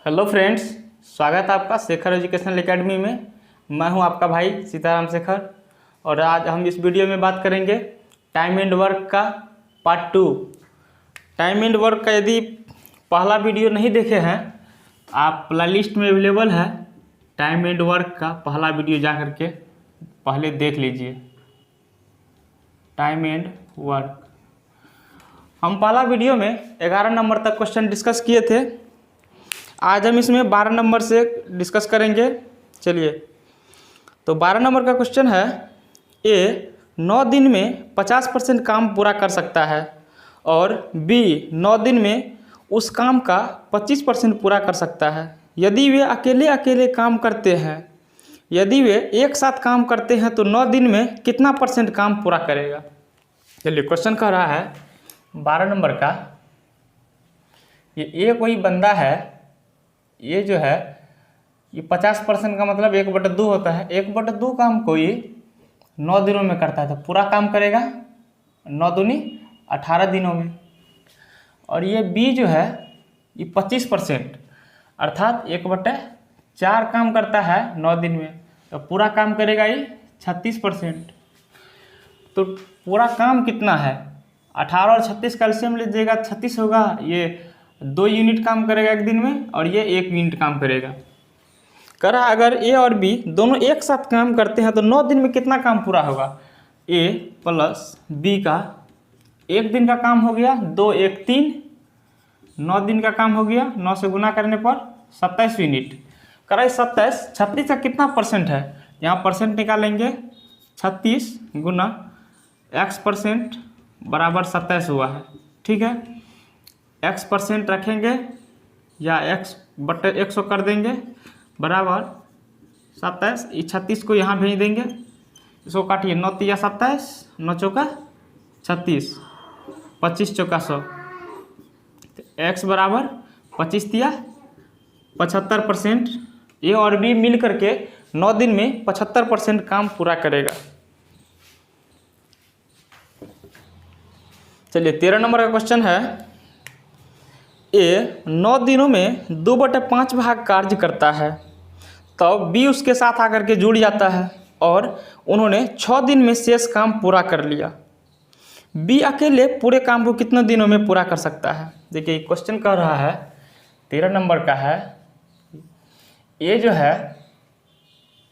Hello friends, स्वागत है आपका शेखर एजुकेशनल एकेडमी में। मैं हूं आपका भाई सीताराम शेखर और आज हम इस वीडियो में बात करेंगे टाइम एंड वर्क का पार्ट 2। टाइम एंड वर्क का यदि पहला वीडियो नहीं देखे हैं, आप प्लेलिस्ट में अवेलेबल है। टाइम एंड वर्क का पहला वीडियो जा करके पहले देख लीजिए। टाइम एंड वर्क हम पहला वीडियो में 11 नंबर तक क्वेश्चन डिस्कस किए थे। आज हम इसमें 12 नंबर से डिस्कस करेंगे। चलिए, तो 12 नंबर का क्वेश्चन है, ए 9 दिन में 50% काम पूरा कर सकता है और बी 9 दिन में उस काम का 25% पूरा कर सकता है। यदि वे अकेले अकेले काम करते हैं, यदि वे एक साथ काम करते हैं तो 9 दिन में कितना % काम पूरा करेगा। चलिए, क्वेश्चन कह रहा है 12 नंबर का, ये कोई बंदा है, ये जो है ये 50% का मतलब 1/2 होता है। 1/2 काम कोई 9 दिनों में करता है तो पूरा काम करेगा 9 दूनी 18 दिनों में। और ये बी जो है ये 25% अर्थात 1/4 काम करता है 9 दिन में, तो पूरा काम करेगा ये 36%। तो पूरा काम कितना है, 18 और 36 कैल्शियम लीजिएगा, 36 होगा। ये 2 यूनिट काम करेगा एक दिन में और ये 1 यूनिट काम करेगा। कह रहा अगर ए और बी दोनों एक साथ काम करते हैं तो 9 दिन में कितना काम पूरा होगा। ए प्लस बी का 1 दिन का काम हो गया, 2 1 3, 9 दिन का काम हो गया। 9 से गुना करने पर 27 यूनिट। कह रहा है 27, 36 का कितना % है, यहाँ परसेंट निकालेंगे। 36 गुना x% बराबर 27 हुआ है। ठीक है, x% रखेंगे या x/100 कर देंगे बराबर 27। 36 को यहाँ भेज देंगे, इसको काटिए। 9 तिया 27, 9 चौका 36, 25 चौका 100, तो x बराबर 25 तिया 75%। ए और बी मिल करके 9 दिन में 75% काम पूरा करेगा। चलिए, 13 नंबर का क्वेश्चन है, ए 9 दिनों में 2/5 भाग कार्य करता है, तब बी उसके साथ आकर के जुड़ जाता है और उन्होंने 6 दिन में शेष काम पूरा कर लिया। बी अकेले पूरे काम को कितने दिनों में पूरा कर सकता है। देखिए, क्वेश्चन कह रहा है 13 नंबर का है, ए जो है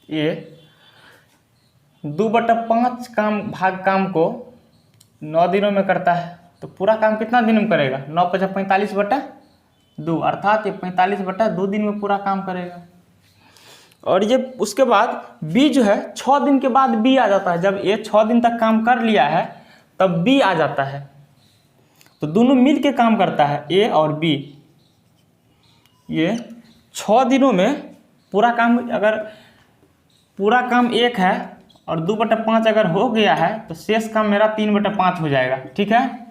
ये 2/5 भाग काम को 9 दिनों में करता है, तो पूरा काम कितना दिन में करेगा। 9 × 5 = 45/2 अर्थात ये 45/2 दिन में पूरा काम करेगा। और ये उसके बाद बी जो है 6 दिन के बाद बी आ जाता है। जब ये 6 दिन तक काम कर लिया है तब बी आ जाता है, तो दोनों मिल के काम करता है, ए और बी। ये 6 दिनों में पूरा काम, अगर पूरा काम 1 है और 2/5 अगर हो गया है तो शेष काम मेरा 3/5 हो जाएगा। ठीक है,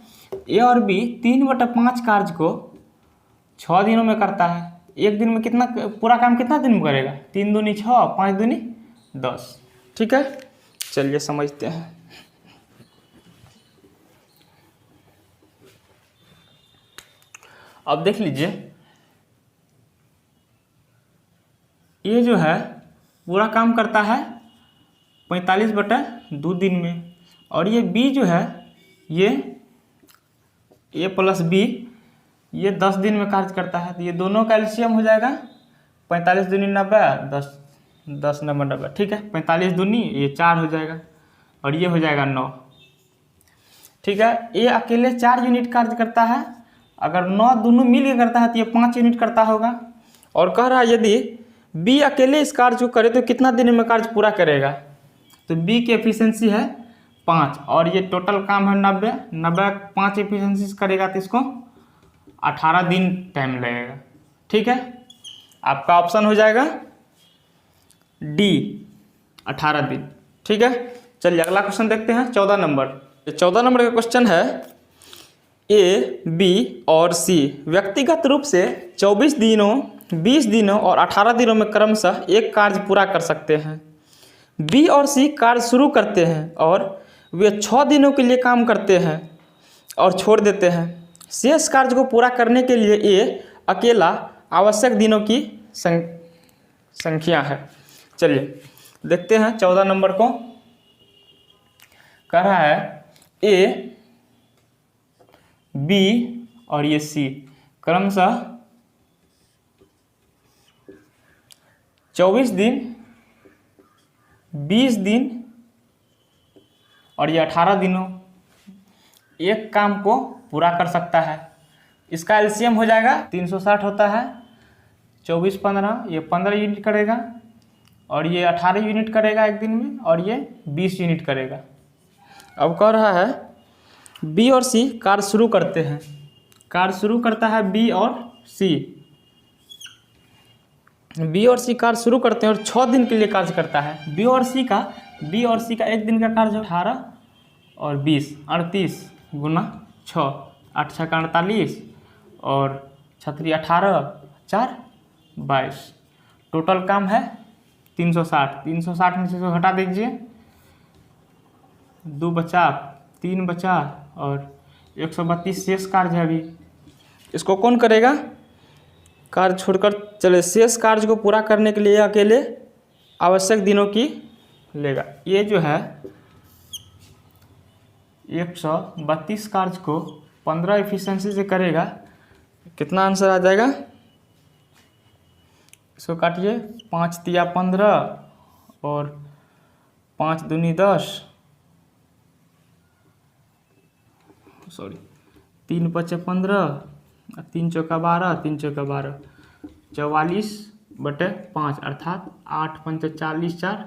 ए और बी 3/5 कार्य को 6 दिनों में करता है। एक दिन में कितना पूरा काम कितना दिन में करेगा, 3 दूनी 6, 5 दूनी 10। ठीक है, चलिए समझते हैं। अब देख लीजिए, ये जो है पूरा काम करता है 45/2 दिन में, और ये बी जो है ये ए प्लस बी ये 10 दिन में कार्य करता है। तो ये दोनों कैल्शियम हो जाएगा। 45 दूनी 90, 10 10 9 90। ठीक है, 45 दूनी ये 4 हो जाएगा और ये हो जाएगा 9। ठीक है, ये अकेले 4 यूनिट कार्य करता है। अगर 9 दोनों मिल के करता है तो ये 5 यूनिट करता होगा। और कह रहा है यदि बी अकेले इस कार्य को करे तो कितना दिन में कार्य पूरा करेगा। तो बी की एफिशिएंसी है 5 और ये टोटल काम है 90। 90 5 एफिशिएंसी करेगा तो इसको 18 दिन टाइम लगेगा। ठीक है, आपका ऑप्शन हो जाएगा डी, 18 दिन। ठीक है, चलिए अगला क्वेश्चन देखते हैं। 14 नंबर। 14 नंबर का क्वेश्चन है, ए बी और सी व्यक्तिगत रूप से 24 दिनों 20 दिनों और 18 दिनों में क्रमशः एक कार्य पूरा कर सकते हैं। बी और सी कार्य शुरू करते हैं और वे 6 दिनों के लिए काम करते हैं और छोड़ देते हैं। शेष कार्य को पूरा करने के लिए ए अकेला आवश्यक दिनों की संख्या है। चलिए देखते हैं 14 नंबर को। कह रहा है ए, बी और ये सी क्रमशः 24 दिन, 20 दिन और ये 18 दिनों एक काम को पूरा कर सकता है। इसका एलसीएम हो जाएगा 360 होता है, 24 15, ये 15 यूनिट करेगा और ये 18 यूनिट करेगा एक दिन में और ये 20 यूनिट करेगा। अब कह रहा है बी और सी कार्य शुरू करते हैं। कार्य शुरू करता है बी और सी। बी और सी कार्य शुरू करते हैं और 6 दिन के लिए कार्य करता है। बी और सी का एक दिन का कार्य 18 और 20 38 गुना 6, 8 6 का 48 और 36 18 4 22। टोटल काम है 360। 360 में से हटा दीजिए, 2 बचा, 3 बचा और 132 शेष कार्य है। अभी इसको कौन करेगा? कार्य छोड़कर चले। शेष कार्य को पूरा करने के लिए अकेले आवश्यक दिनों की लेगा। ये जो है 132 कार्य को 15 एफिशिएंसी से करेगा। कितना आंसर आ जाएगा? इसको काटिए, 5 तिया 15 और 5 दूनी 10, 3 5 15, 3 चौका 12, 3 चौका 12, 44/5 अर्थात 8 5 40 4,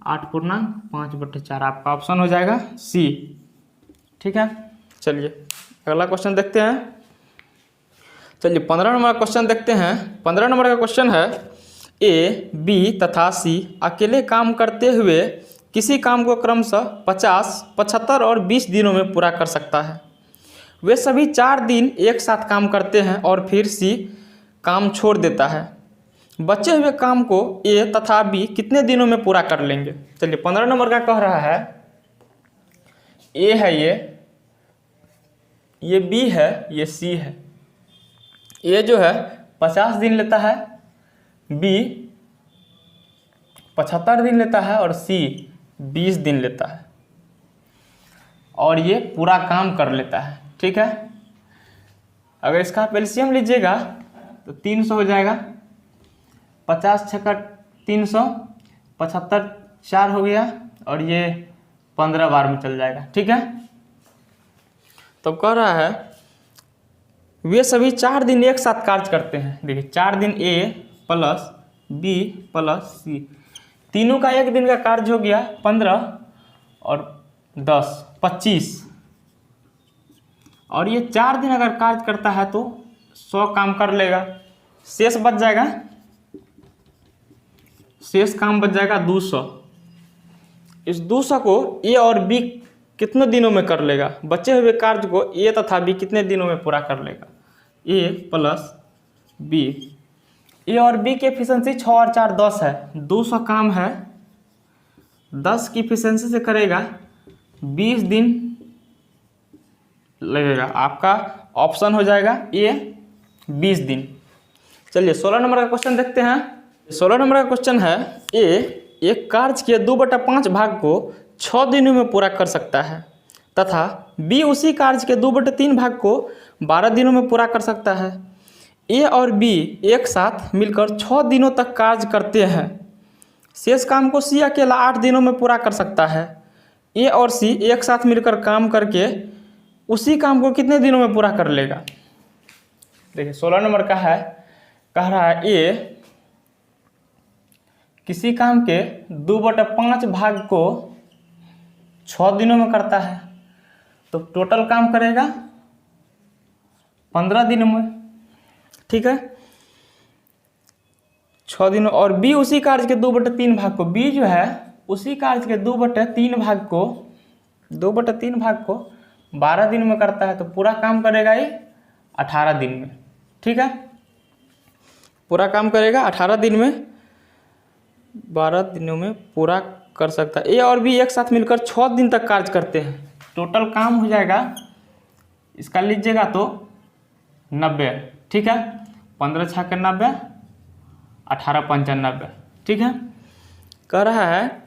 8.5/4 आपका ऑप्शन हो जाएगा सी। ठीक है, चलिए अगला क्वेश्चन देखते हैं। चलिए 15 नंबर का क्वेश्चन देखते हैं। 15 नंबर का क्वेश्चन है ए, बी तथा सी अकेले काम करते हुए किसी काम को क्रमशः 50, 75 और 20 दिनों में पूरा कर सकता है। वे सभी 4 दिन एक साथ काम करते हैं और फिर सी काम छोड़ देता है। बचे हुए काम को ए तथा बी कितने दिनों में पूरा कर लेंगे? चलिए 15 नंबर का कह रहा है ए है ये बी है, ये सी है। ए जो है 50 दिन लेता है, बी 75 दिन लेता है और सी 20 दिन लेता है और ये पूरा काम कर लेता है। ठीक है, अगर इसका आप एलसीएम लीजिएगा तो 300 हो जाएगा। 50 छक्का 300, 75 4 हो गया और ये 15 बार में चल जाएगा। ठीक है, तो कह रहा है वे सभी 4 दिन एक साथ कार्य करते हैं। देखिए 4 दिन ए प्लस बी प्लस सी, तीनों का एक दिन का कार्य हो गया 15 और 10 25 और ये 4 दिन अगर कार्य करता है तो 100 काम कर लेगा। शेष बच जाएगा, शेष काम बच जाएगा 200। इस 200 को ए और बी कितने दिनों में कर लेगा? बचे हुए कार्य को ए तथा बी कितने दिनों में पूरा कर लेगा? ए प्लस बी। ए और बी की एफिशिएंसी 6 और 4 10 है। 200 काम है, 10 की एफिशिएंसी से करेगा, 20 दिन लगेगा। आपका ऑप्शन हो जाएगा ए 20 दिन। चलिए 16 नंबर का क्वेश्चन देखते हैं। 16 नंबर का क्वेश्चन है ए एक कार्य के 2/5 भाग को 6 दिनों में पूरा कर सकता है तथा बी उसी कार्य के 2/3 भाग को 12 दिनों में पूरा कर सकता है। ए और बी एक साथ मिलकर 6 दिनों तक कार्य करते हैं। शेष काम को सी अकेला 8 दिनों में पूरा कर सकता है। ए और सी एक साथ मिलकर काम करके उसी काम को कितने दिनों में पूरा कर लेगा? देखिए 16 नंबर का है, कह रहा है ए किसी काम के 2/5 भाग को 6 दिनों में करता है तो टोटल काम करेगा 15 दिनों में। ठीक है, 6 दिनों। और बी उसी कार्य के 2/3 भाग को, बी जो है उसी कार्य के 2/3 भाग को 12 दिन में करता है तो पूरा काम करेगा ये 18 दिन में। ठीक है, पूरा काम करेगा 18 दिन में, 12 दिनों में पूरा कर सकता है। ए और बी एक साथ मिलकर 6 दिन तक कार्य करते हैं। टोटल काम हो जाएगा, इसका लीजिएगा तो 90। ठीक है, 15 छः 90, 18 95। ठीक है, कह रहा है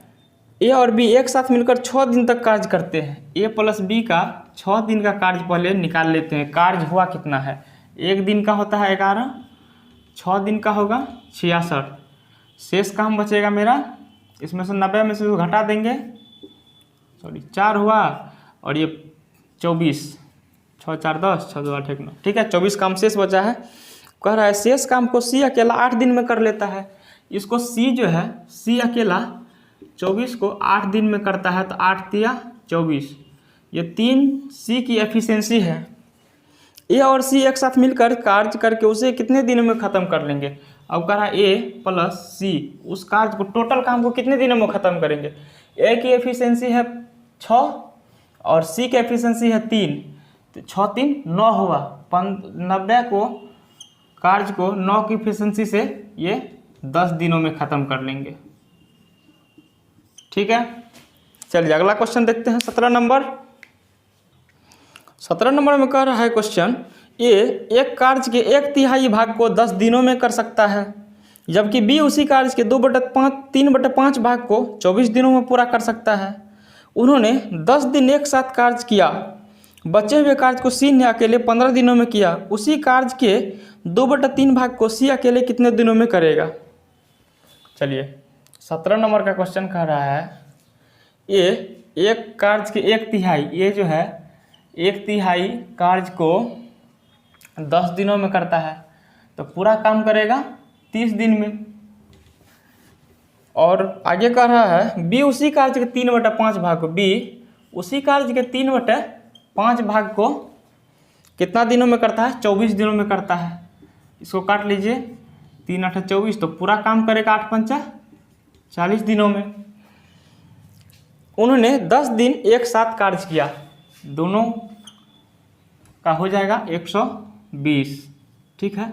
ए और बी एक साथ मिलकर 6 दिन तक कार्य करते हैं। ए प्लस बी का 6 दिन का कार्य पहले निकाल लेते हैं। कार्य हुआ कितना है, एक दिन का होता है 11, 6 दिन का होगा 66। शेष काम बचेगा मेरा, इसमें से 90 में से घटा देंगे, सॉरी 4 हुआ, और ये 24, 6 4 10, 6 2 8 1 9। ठीक है, 24 काम शेष बचा है। कह रहा है शेष काम को सी अकेला 8 दिन में कर लेता है। इसको सी जो है, सी अकेला 24 को 8 दिन में करता है, तो 8 तिया 24, ये 3 सी की एफिशिएंसी है। ए और सी एक साथ मिलकर कार्य करके उसे कितने दिनों में ख़त्म कर लेंगे। अब कह रहा है ए प्लस सी उस कार्य को, टोटल काम को कितने दिनों में ख़त्म करेंगे। ए की एफिशिएंसी है 6 और सी की एफिशिएंसी है 3, तो 6 3 9 हुआ। 90 को कार्य को 9 की एफिशिएंसी से ये 10 दिनों में ख़त्म कर लेंगे। ठीक है, चलिए अगला क्वेश्चन देखते हैं। 17 नंबर में कह रहा है क्वेश्चन, ए एक कार्य के 1/3 भाग को 10 दिनों में कर सकता है, जबकि बी उसी कार्य के 3/5 भाग को 24 दिनों में पूरा कर सकता है। उन्होंने 10 दिन एक साथ कार्य किया। बचे हुए कार्य को सी ने अकेले 15 दिनों में किया। उसी कार्य के 2/3 भाग को सी अकेले कितने दिनों में करेगा। चलिए 17 नंबर का क्वेश्चन कह रहा है, ए एक कार्य के 1/3, ये जो है 1/3 कार्य को 10 दिनों में करता है, तो पूरा काम करेगा 30 दिन में। और आगे कह रहा है बी उसी कार्य के 3/5 भाग को, बी उसी कार्य के 3/5 भाग को कितना दिनों में करता है, 24 दिनों में करता है। इसको काट लीजिए, 3 8 24, तो पूरा काम करेगा 8 5 40 दिनों में। उन्होंने 10 दिन एक साथ कार्य किया, दोनों का हो जाएगा 120। ठीक है,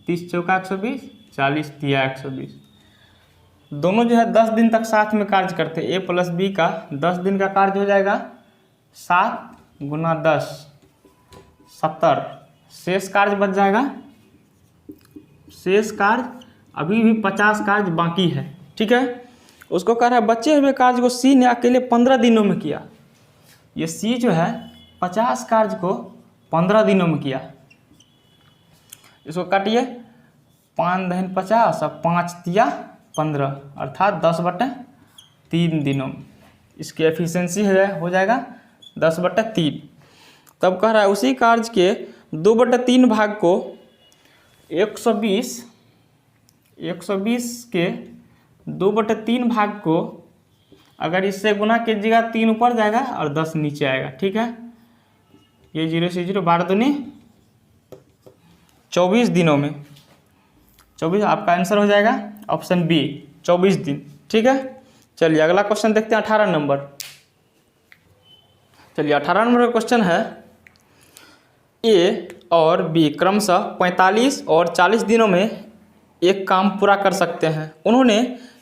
30 चौका 120, 40 तिया 120। दोनों जो है 10 दिन तक साथ में कार्य करते हैं। ए प्लस बी का 10 दिन का कार्य हो जाएगा 7 गुना 10 70। शेष कार्य बच जाएगा, शेष कार्य अभी भी 50 कार्य बाकी है। ठीक है, उसको कह रहा है बचे हुए कार्य को सी ने अकेले 15 दिनों में किया। ये सी जो है 50 कार्य को 15 दिनों में किया। इसको काटिए, 5 दहन 50 और 5 तिया 15, अर्थात 10/3 दिनों में इसकी एफिशिएंसी हो जाएगा 10/3। तब कह रहा है उसी कार्य के 2/3 भाग को 120 के 2/3 भाग को अगर इससे गुना कीजिएगा, 3 ऊपर जाएगा और 10 नीचे आएगा। ठीक है, ये 0 से 0, 12 दूनी 24 दिनों में। 24 आपका आंसर हो जाएगा ऑप्शन बी, 24 दिन। ठीक है, चलिए अगला क्वेश्चन देखते हैं 18 नंबर। चलिए 18 नंबर का क्वेश्चन है, ए और बी क्रमशः 45 और 40 दिनों में एक काम पूरा कर सकते हैं। उन्होंने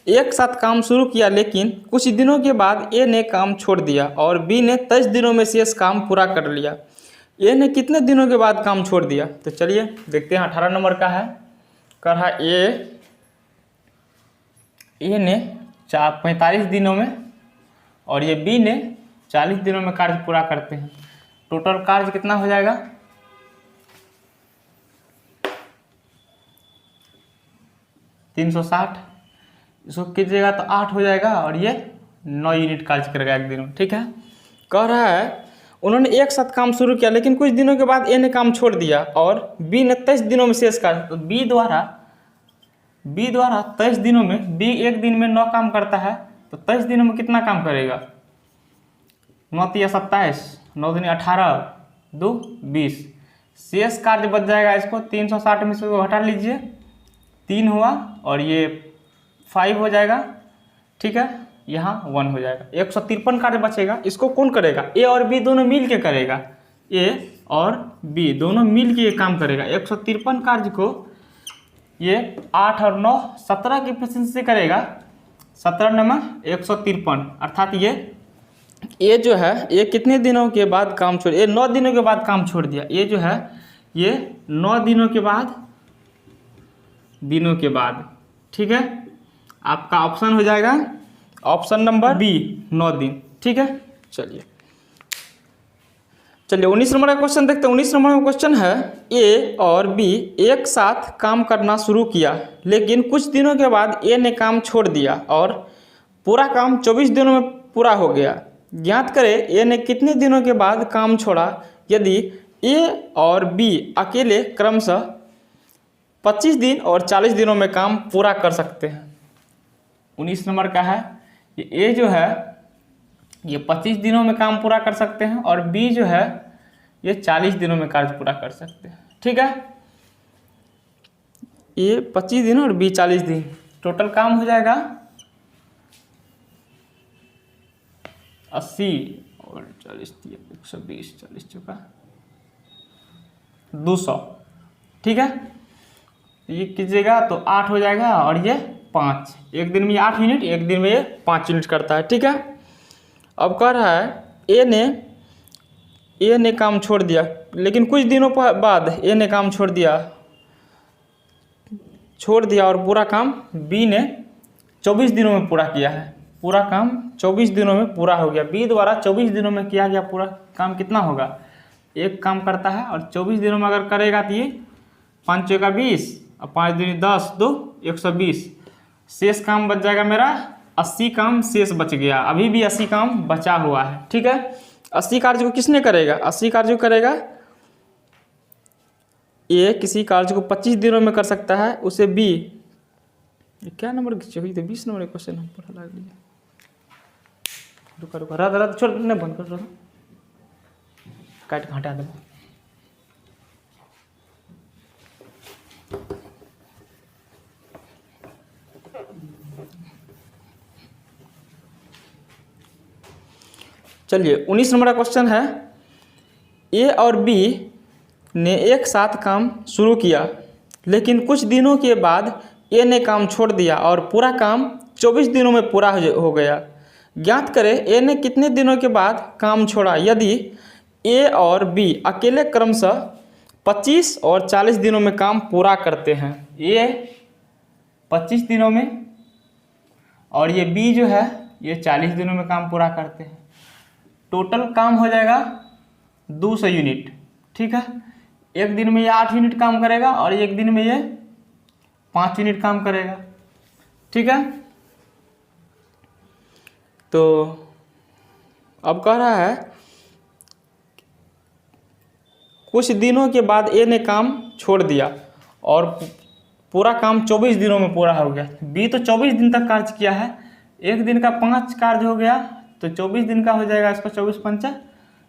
एक साथ काम शुरू किया, लेकिन कुछ दिनों के बाद ए ने काम छोड़ दिया और बी ने 23 दिनों में शेष काम पूरा कर लिया। ए ने कितने दिनों के बाद काम छोड़ दिया। तो चलिए देखते हैं। 18 नंबर का है, कह रहा ए ने 45 दिनों में और ये बी ने 40 दिनों में कार्य पूरा करते हैं। टोटल कार्य कितना हो जाएगा, 360। इसको कीजिएगा तो 8 हो जाएगा और ये 9 यूनिट कार्य करेगा एक दिन में। ठीक है, कह रहा है उन्होंने एक साथ काम शुरू किया, लेकिन कुछ दिनों के बाद ए ने काम छोड़ दिया और बी ने 23 दिनों में शेष कार्य। तो बी द्वारा 23 दिनों में, बी एक दिन में 9 काम करता है, तो 23 दिनों में कितना काम करेगा, 9 तिया 27, 9 दूनी 18, 2 20। शेष कार्य बच जाएगा, इसको 360 में से घटा लीजिए, 3 हुआ और ये 5 हो जाएगा। ठीक है, यहाँ 1 हो जाएगा, 153 कार्य बचेगा। इसको कौन करेगा, ए और बी दोनों मिल के करेगा। ए और बी दोनों मिल के ये काम करेगा। 153 कार्य को ये 8 और 9 17 की एफिशिएंसी से करेगा। 17 नमा 153, अर्थात ये जो है ये कितने दिनों के बाद काम छोड़, ये 9 दिनों के बाद काम छोड़ दिया। ये जो है ये 9 दिनों के बाद दिनों के बाद। ठीक है, आपका ऑप्शन हो जाएगा ऑप्शन नंबर बी, 9 दिन। ठीक है, चलिए 19 नंबर का क्वेश्चन देखते हैं। 19 नंबर का क्वेश्चन है, ए और बी एक साथ काम करना शुरू किया, लेकिन कुछ दिनों के बाद ए ने काम छोड़ दिया और पूरा काम 24 दिनों में पूरा हो गया। ज्ञात करें ए ने कितने दिनों के बाद काम छोड़ा यदि ए और बी अकेले क्रमशः 25 दिन और 40 दिनों में काम पूरा कर सकते हैं। 19 नंबर का है कि ए जो है ये 25 दिनों में काम पूरा कर सकते हैं और बी जो है ये 40 दिनों में कार्य पूरा कर सकते हैं। ठीक है, ए 25 दिन और बी 40 दिन, टोटल काम हो जाएगा 80 और 40 120, 40 चौका 200। ठीक है, ये कीजिएगा तो 8 हो जाएगा और ये 5, एक दिन में ये 8 यूनिट, एक दिन में ये 5 यूनिट करता है। ठीक है, अब कह रहा है ए ने काम छोड़ दिया, लेकिन कुछ दिनों बाद ए ने काम छोड़ दिया और पूरा काम बी ने 24 दिनों में पूरा किया है। पूरा काम 24 दिनों में पूरा हो गया, बी द्वारा 24 दिनों में किया गया पूरा काम कितना होगा, एक काम करता है और 24 दिनों में अगर करेगा तो ये 5 चौका 20 और 5 दिन 10, 2 120, शेष काम बच जाएगा मेरा 80 काम शेष बच गया, अभी भी 80 काम बचा हुआ है। ठीक है, 80 कार्य को किसने करेगा, 80 कार्य को करेगा ए, किसी कार्य को 25 दिनों में कर सकता है, उसे बी, क्या नंबर की 20 नंबर क्वेश्चन हम पढ़ा लग लिया। रुका रात छोड़ नहीं बंद कर, काट हटा दो। चलिए 19 नंबर का क्वेश्चन है, ए और बी ने एक साथ काम शुरू किया, लेकिन कुछ दिनों के बाद ए ने काम छोड़ दिया और पूरा काम 24 दिनों में पूरा हो गया। ज्ञात करें ए ने कितने दिनों के बाद काम छोड़ा यदि ए और बी अकेले क्रमशः 25 और 40 दिनों में काम पूरा करते हैं। ए 25 दिनों में और ये बी जो है ये 40 दिनों में काम पूरा करते हैं। टोटल काम हो जाएगा 200 यूनिट। ठीक है, एक दिन में ये 8 यूनिट काम करेगा और एक दिन में ये 5 यूनिट काम करेगा। ठीक है, तो अब कह रहा है कुछ दिनों के बाद ए ने काम छोड़ दिया और पूरा काम 24 दिनों में पूरा हो गया। बी तो 24 दिन तक कार्य किया है, एक दिन का 5 कार्य हो गया तो 24 दिन का हो जाएगा, इसको 24 पंचा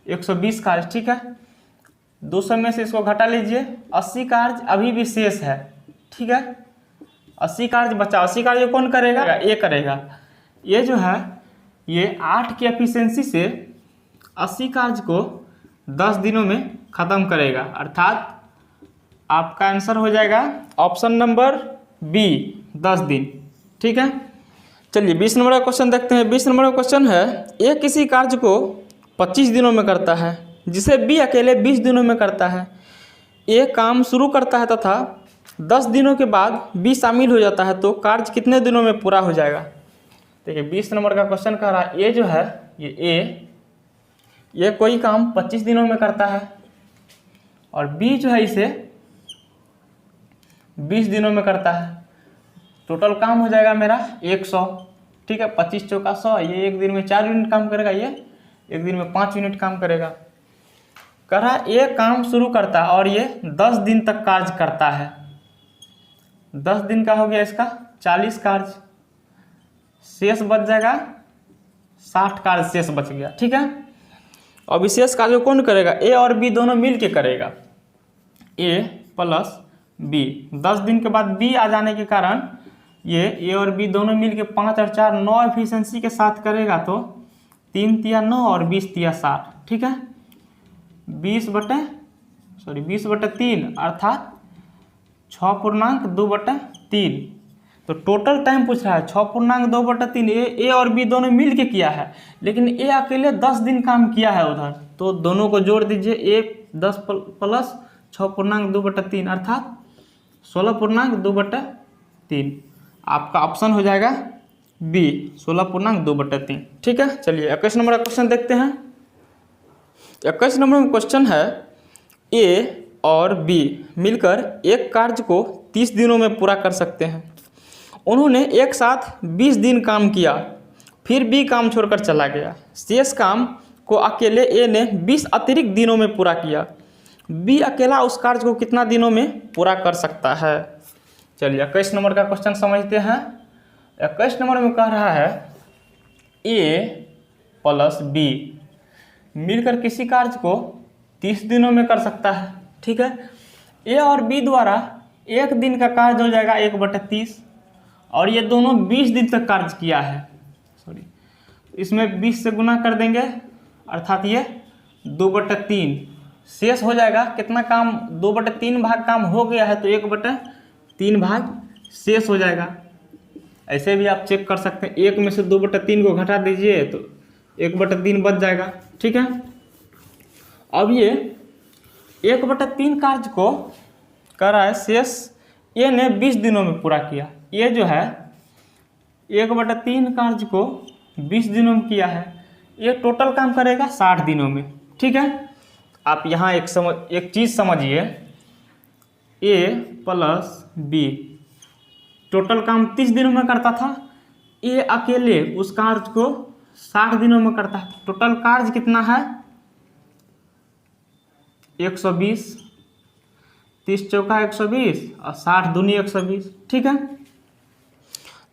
120 कार्य। ठीक है, 200 में से इसको घटा लीजिए, 80 कार्य अभी भी शेष है। ठीक है, 80 कार्य बचा, 80 कार्य कौन करेगा, ये करेगा। ये जो है ये 8 की एफिशिएंसी से 80 कार्य को 10 दिनों में ख़त्म करेगा, अर्थात आपका आंसर हो जाएगा ऑप्शन नंबर बी, 10 दिन। ठीक है, चलिए 20 नंबर का क्वेश्चन देखते हैं। 20 नंबर का क्वेश्चन है, ए किसी कार्य को 25 दिनों में करता है जिसे बी अकेले 20 दिनों में करता है। ए काम शुरू करता है तथा 10 दिनों के बाद बी शामिल हो जाता है, तो कार्य कितने दिनों में पूरा हो जाएगा। देखिए 20 नंबर का क्वेश्चन कह रहा है, ए जो है ये कोई काम 25 दिनों में करता है और बी जो है इसे 20 दिनों में करता है। टोटल काम हो जाएगा मेरा 100। ठीक है, 25 चौका 100, ये एक दिन में 4 यूनिट काम करेगा, ये एक दिन में 5 यूनिट काम करेगा। कह रहा है ये काम शुरू करता है और ये 10 दिन तक कार्य करता है। 10 दिन का हो गया इसका 40 कार्य, शेष बच जाएगा 60 कार्य शेष बच गया। ठीक है, और विशेष कार्य कौन करेगा, ए और बी दोनों मिल के करेगा, ए प्लस बी। 10 दिन के बाद बी आ जाने के कारण ये ए और बी दोनों मिल के 5 और 4 9 एफिशिएंसी के साथ करेगा, तो 3 तिया 9 और 20 तिया 60। ठीक है, 20 बटे 3 अर्थात 6.2/3। तो टोटल टाइम पूछ रहा है 6.2/3। ए और बी दोनों मिल के किया है, लेकिन ए अकेले 10 दिन काम किया है उधर, तो दोनों को जोड़ दीजिए, ए 10 प्लस 6.2/3 अर्थात 16.2/3। 3। आपका ऑप्शन हो जाएगा बी 16.2/3। ठीक है, चलिए 21 नंबर का क्वेश्चन देखते हैं। 21 नंबर में क्वेश्चन है ए और बी मिलकर एक कार्य को 30 दिनों में पूरा कर सकते हैं। उन्होंने एक साथ 20 दिन काम किया, फिर बी काम छोड़कर चला गया। शेष काम को अकेले ए ने 20 अतिरिक्त दिनों में पूरा किया। बी अकेला उस कार्य को कितना दिनों में पूरा कर सकता है। चलिए 21 नंबर का क्वेश्चन समझते हैं। 21 नंबर में कह रहा है ए प्लस बी मिलकर किसी कार्य को 30 दिनों में कर सकता है। ठीक है, ए और बी द्वारा एक दिन का कार्य हो जाएगा 1/30 और ये दोनों 20 दिन तक कार्य किया है। सॉरी, इसमें 20 से गुना कर देंगे अर्थात ये 2/3 शेष हो जाएगा। कितना काम 2/3 भाग काम हो गया है तो 1/3 भाग शेष हो जाएगा। ऐसे भी आप चेक कर सकते हैं, 1 में से 2/3 को घटा दीजिए तो 1/3 बच जाएगा। ठीक है, अब ये 1/3 कार्य को कर रहा है, शेष ए ने 20 दिनों में पूरा किया। ये जो है 1/3 कार्य को 20 दिनों में किया है, ये टोटल काम करेगा 60 दिनों में। ठीक है, आप यहाँ एक चीज़ समझिए, ए प्लस बी टोटल काम 30 दिनों में करता था, ए अकेले उस कार्य को 60 दिनों में करता है। टोटल कार्य कितना है 120, 30 चौका 120 और 60 दूनी 120। ठीक है,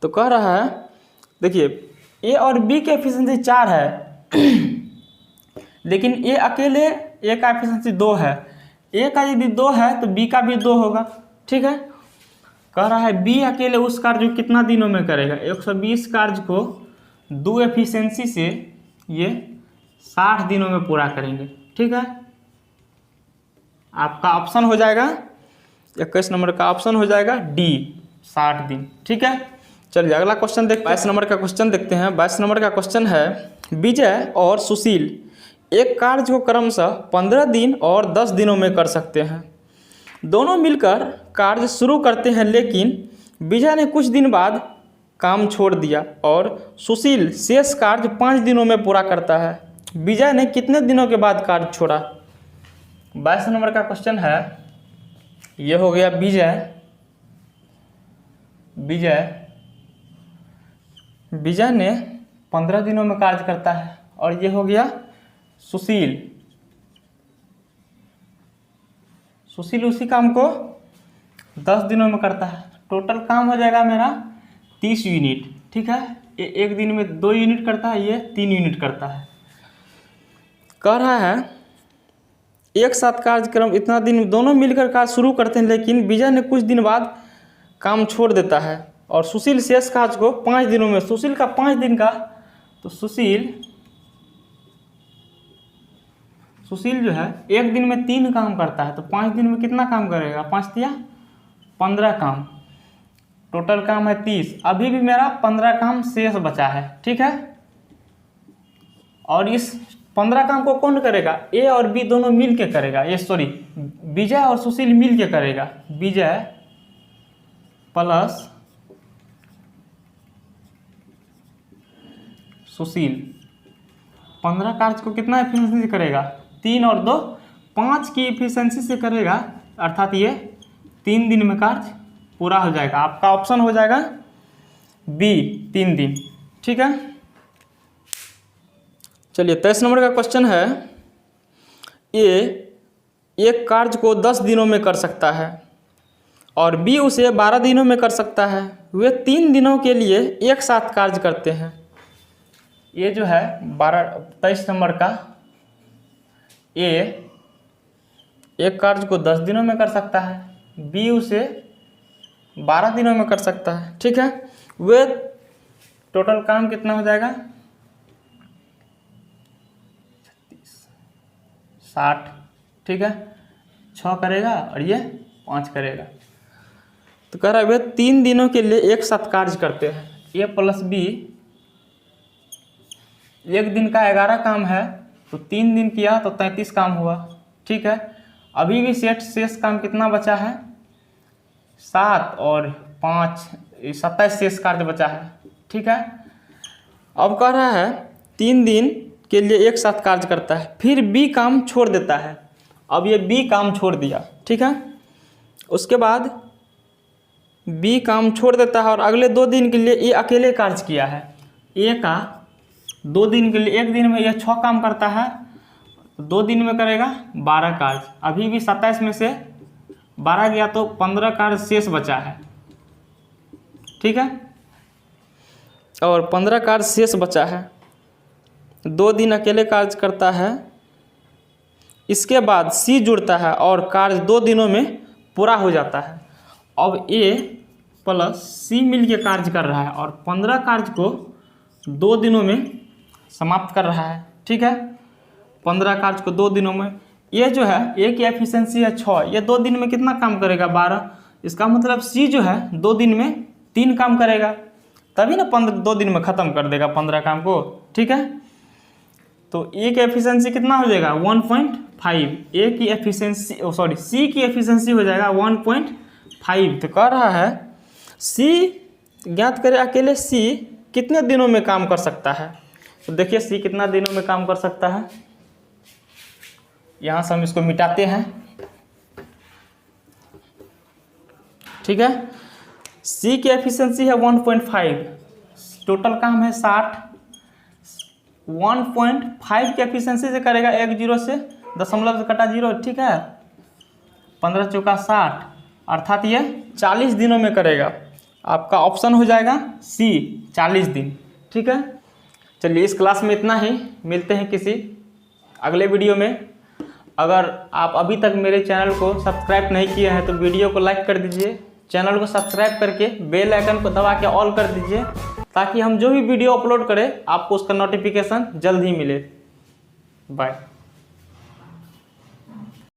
तो कह रहा है देखिए ए और बी की एफिशिएंसी 4 है लेकिन ए अकेले ए का एफिशिएंसी 2 है। ए का यदि 2 है तो बी का भी 2 होगा। ठीक है, कह रहा है बी अकेले उस कार्य को कितना दिनों में करेगा। 120 कार्य को 2 एफिशिएंसी से ये 60 दिनों में पूरा करेंगे। ठीक है, आपका ऑप्शन हो जाएगा 21 नंबर का ऑप्शन हो जाएगा डी 60 दिन। ठीक है, चलिए अगला क्वेश्चन देखते हैं। 22 नंबर का क्वेश्चन देखते हैं। 22 नंबर का क्वेश्चन है विजय और सुशील एक कार्य को क्रमशः 15 दिन और 10 दिनों में कर सकते हैं। दोनों मिलकर कार्य शुरू करते हैं, लेकिन विजय ने कुछ दिन बाद काम छोड़ दिया और सुशील शेष कार्य 5 दिनों में पूरा करता है। विजय ने कितने दिनों के बाद कार्य छोड़ा। 22 नंबर का क्वेश्चन है, ये हो गया विजय ने 15 दिनों में कार्य करता है और ये हो गया सुशील उसी काम को 10 दिनों में करता है। टोटल काम हो जाएगा मेरा 30 यूनिट। ठीक है, ये एक दिन में 2 यूनिट करता है, ये 3 यूनिट करता है। कह रहा है एक साथ कार्यक्रम इतना दिन दोनों मिलकर कार्य शुरू करते हैं, लेकिन विजय ने कुछ दिन बाद काम छोड़ देता है और सुशील शेष कार्य को 5 दिनों में। सुशील का 5 दिन का, तो सुशील जो है एक दिन में 3 काम करता है, तो 5 दिन में कितना काम करेगा। 5 दिया 15 काम, टोटल काम है 30। अभी भी मेरा 15 काम शेष बचा है। ठीक है, और इस 15 काम को कौन करेगा, ए और बी दोनों मिल के करेगा। विजय और सुशील मिल के करेगा। विजय प्लस सुशील 15 कार्य को कितना एफिशिएंसी से करेगा, 3 और 2 5 की एफिशिएंसी से करेगा, अर्थात ये 3 दिन में कार्य पूरा हो जाएगा। आपका ऑप्शन हो जाएगा बी 3 दिन। ठीक है, चलिए 23 नंबर का क्वेश्चन है ए एक कार्य को 10 दिनों में कर सकता है और बी उसे 12 दिनों में कर सकता है। वे 3 दिनों के लिए एक साथ कार्य करते हैं। ये जो है 23 नंबर का ए एक कार्य को 10 दिनों में कर सकता है, बी उसे 12 दिनों में कर सकता है। ठीक है, वे टोटल काम कितना हो जाएगा 60। ठीक है, 6 करेगा और ये 5 करेगा, तो कह रहा है वे 3 दिनों के लिए एक साथ कार्य करते हैं। ए प्लस बी एक दिन का 11 काम है, तो 3 दिन किया तो 33 काम हुआ। ठीक है, अभी भी शेष काम कितना बचा है 7 और 5 27 शेष कार्य बचा है। ठीक है, अब कह रहा है 3 दिन के लिए एक साथ कार्य करता है, फिर बी काम छोड़ देता है। अब ये बी काम छोड़ दिया, ठीक है, उसके बाद बी काम छोड़ देता है और अगले 2 दिन के लिए ये अकेले कार्य किया है। ए का 2 दिन के लिए, एक दिन में यह 6 काम करता है, 2 दिन में करेगा 12 कार्य। अभी भी 27 में से 12 गया तो 15 कार्य शेष बचा है। ठीक है, और 15 कार्य शेष बचा है, 2 दिन अकेले कार्य करता है, इसके बाद सी जुड़ता है और कार्य 2 दिनों में पूरा हो जाता है। अब ए प्लस सी मिल के कार्य कर रहा है और 15 कार्य को 2 दिनों में समाप्त कर रहा है। ठीक है, 15 कार्य को 2 दिनों में, ये जो है ए की एफिशिएंसी है 6, ये 2 दिन में कितना काम करेगा 12। इसका मतलब सी जो है 2 दिन में 3 काम करेगा, तभी ना 2 दिन में ख़त्म कर देगा 15 काम को। ठीक है, तो ए की एफिशिएंसी कितना हो जाएगा 1.5, ए की एफिशिएंसी सी की एफिशिएंसी हो जाएगा 1.5। तो कह रहा है सी ज्ञात करें, अकेले सी कितने दिनों में काम कर सकता है। तो देखिए सी कितना दिनों में काम कर सकता है, यहाँ से हम इसको मिटाते हैं। ठीक है, सी की एफिशिएंसी है 1.5, टोटल काम है 60, 1.5 की एफिशिएंसी से करेगा 1 0 से दशमलव से कटा 0। ठीक है, 15 चौका 60, अर्थात ये 40 दिनों में करेगा। आपका ऑप्शन हो जाएगा सी, 40 दिन। ठीक है, चलिए इस क्लास में इतना ही, मिलते हैं किसी अगले वीडियो में। अगर आप अभी तक मेरे चैनल को सब्सक्राइब नहीं किए हैं तो वीडियो को लाइक कर दीजिए, चैनल को सब्सक्राइब करके बेल आइकन को दबा के ऑल कर दीजिए, ताकि हम जो भी वीडियो अपलोड करें आपको उसका नोटिफिकेशन जल्द ही मिले। बाय।